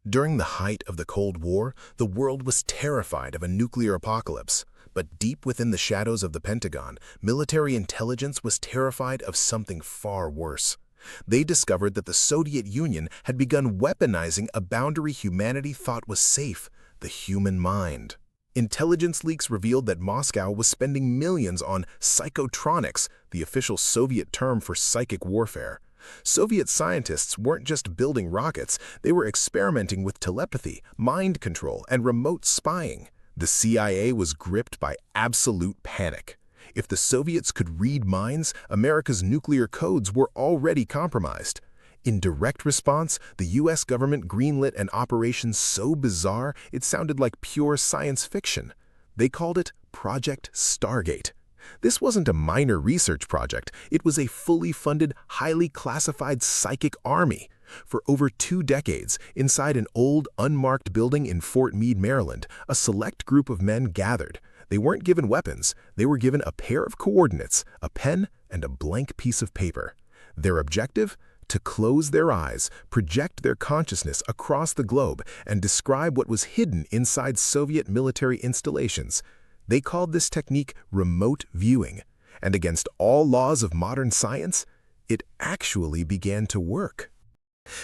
During the height of the Cold War, the world was terrified of a nuclear apocalypse. But deep within the shadows of the Pentagon, military intelligence was terrified of something far worse. They discovered that the Soviet Union had begun weaponizing a boundary humanity thought was safe, the human mind. Intelligence leaks revealed that Moscow was spending millions on psychotronics, the official Soviet term for psychic warfare. Soviet scientists weren't just building rockets, they were experimenting with telepathy, mind control, and remote spying. The CIA was gripped by absolute panic. If the Soviets could read minds, America's nuclear codes were already compromised. In direct response, the U.S. government greenlit an operation so bizarre it sounded like pure science fiction. They called it Project Stargate. This wasn't a minor research project, it was a fully funded, highly classified psychic army. For over 2 decades, inside an old, unmarked building in Fort Meade, Maryland, a select group of men gathered. They weren't given weapons, they were given a pair of coordinates, a pen, and a blank piece of paper. Their objective? To close their eyes, project their consciousness across the globe, and describe what was hidden inside Soviet military installations. They called this technique remote viewing, and against all laws of modern science, it actually began to work.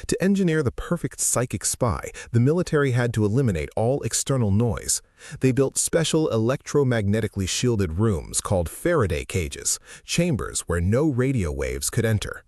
To engineer the perfect psychic spy, the military had to eliminate all external noise. They built special electromagnetically shielded rooms called Faraday cages, chambers where no radio waves could enter.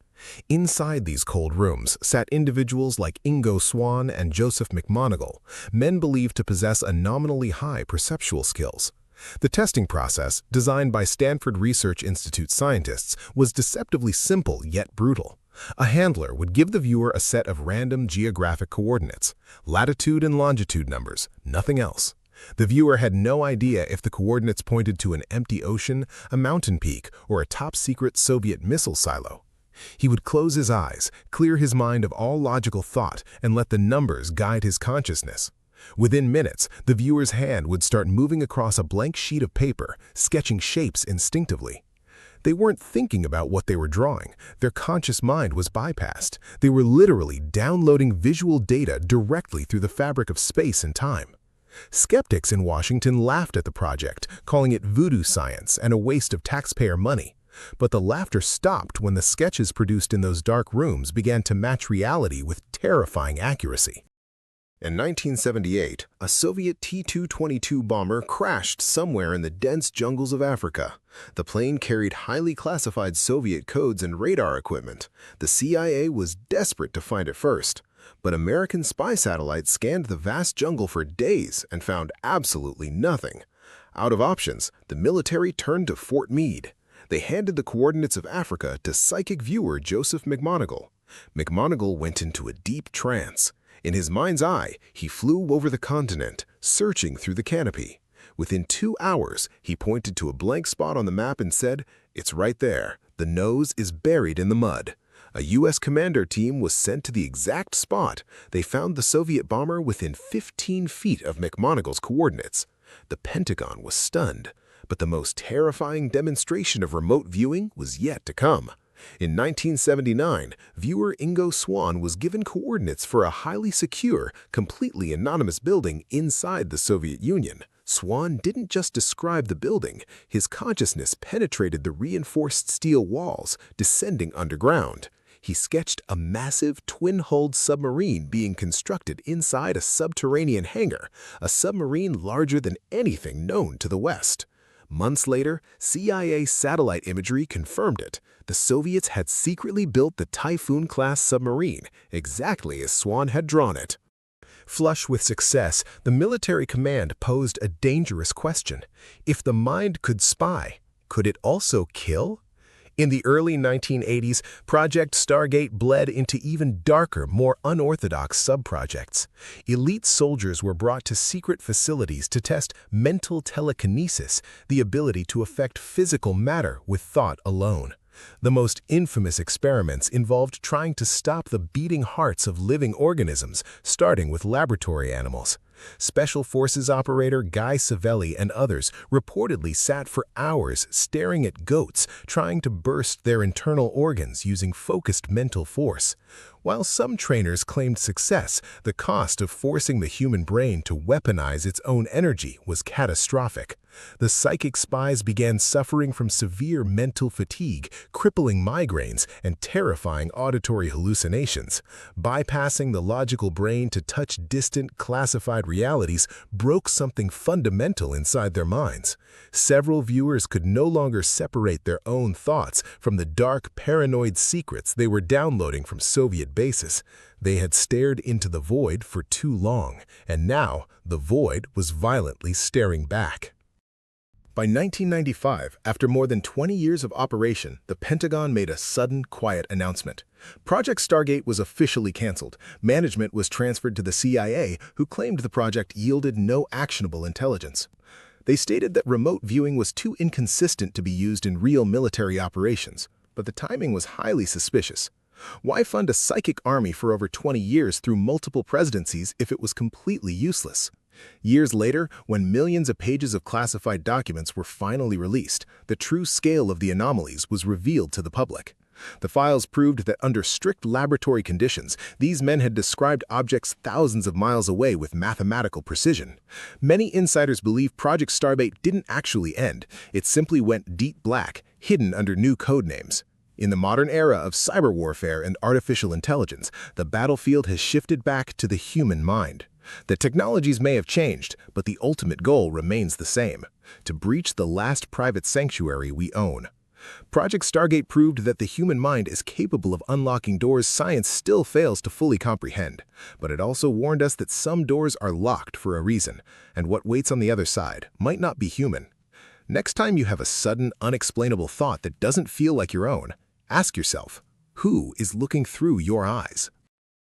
Inside these cold rooms sat individuals like Ingo Swann and Joseph McMoneagle, men believed to possess anomalily high perceptual skills. The testing process, designed by Stanford Research Institute scientists, was deceptively simple yet brutal. A handler would give the viewer a set of random geographic coordinates, latitude and longitude numbers, nothing else. The viewer had no idea if the coordinates pointed to an empty ocean, a mountain peak, or a top-secret Soviet missile silo. He would close his eyes, clear his mind of all logical thought, and let the numbers guide his consciousness. Within minutes, the viewer's hand would start moving across a blank sheet of paper, sketching shapes instinctively. They weren't thinking about what they were drawing. Their conscious mind was bypassed. They were literally downloading visual data directly through the fabric of space and time. Skeptics in Washington laughed at the project, calling it voodoo science and a waste of taxpayer money. But the laughter stopped when the sketches produced in those dark rooms began to match reality with terrifying accuracy. In 1978, a Soviet Tu-22 bomber crashed somewhere in the dense jungles of Africa. The plane carried highly classified Soviet codes and radar equipment. The CIA was desperate to find it first. But American spy satellites scanned the vast jungle for days and found absolutely nothing. Out of options, the military turned to Fort Meade. They handed the coordinates of Africa to psychic viewer Joseph McMoneagle. McMoneagle went into a deep trance. In his mind's eye, he flew over the continent, searching through the canopy. Within 2 hours, he pointed to a blank spot on the map and said, "It's right there. The nose is buried in the mud." A U.S. commander team was sent to the exact spot. They found the Soviet bomber within 15 feet of McMoneagle's coordinates. The Pentagon was stunned. But the most terrifying demonstration of remote viewing was yet to come. In 1979, viewer Ingo Swann was given coordinates for a highly secure, completely anonymous building inside the Soviet Union. Swann didn't just describe the building, his consciousness penetrated the reinforced steel walls, descending underground. He sketched a massive, twin-hulled submarine being constructed inside a subterranean hangar, a submarine larger than anything known to the West. Months later, CIA satellite imagery confirmed it. The Soviets had secretly built the Typhoon-class submarine, exactly as Swann had drawn it. Flush with success, the military command posed a dangerous question. If the mind could spy, could it also kill? In the early 1980s, Project Stargate bled into even darker, more unorthodox sub-projects. Elite soldiers were brought to secret facilities to test mental telekinesis, the ability to affect physical matter with thought alone. The most infamous experiments involved trying to stop the beating hearts of living organisms, starting with laboratory animals. Special Forces operator Guy Savelli and others reportedly sat for hours staring at goats, trying to burst their internal organs using focused mental force. While some trainers claimed success, the cost of forcing the human brain to weaponize its own energy was catastrophic. The psychic spies began suffering from severe mental fatigue, crippling migraines, and terrifying auditory hallucinations. Bypassing the logical brain to touch distant, classified realities broke something fundamental inside their minds. Several viewers could no longer separate their own thoughts from the dark, paranoid secrets they were downloading from Soviet bases. They had stared into the void for too long, and now the void was violently staring back. By 1995, after more than 20 years of operation, the Pentagon made a sudden, quiet announcement. Project Stargate was officially canceled. Management was transferred to the CIA, who claimed the project yielded no actionable intelligence. They stated that remote viewing was too inconsistent to be used in real military operations, but the timing was highly suspicious. Why fund a psychic army for over 20 years through multiple presidencies if it was completely useless? Years later, when millions of pages of classified documents were finally released, the true scale of the anomalies was revealed to the public. The files proved that under strict laboratory conditions, these men had described objects thousands of miles away with mathematical precision. Many insiders believe Project Starbate didn't actually end. It simply went deep black, hidden under new code names. In the modern era of cyber warfare and artificial intelligence, the battlefield has shifted back to the human mind. The technologies may have changed, but the ultimate goal remains the same: to breach the last private sanctuary we own. Project Stargate proved that the human mind is capable of unlocking doors science still fails to fully comprehend. But it also warned us that some doors are locked for a reason, and what waits on the other side might not be human. Next time you have a sudden, unexplainable thought that doesn't feel like your own, ask yourself, who is looking through your eyes?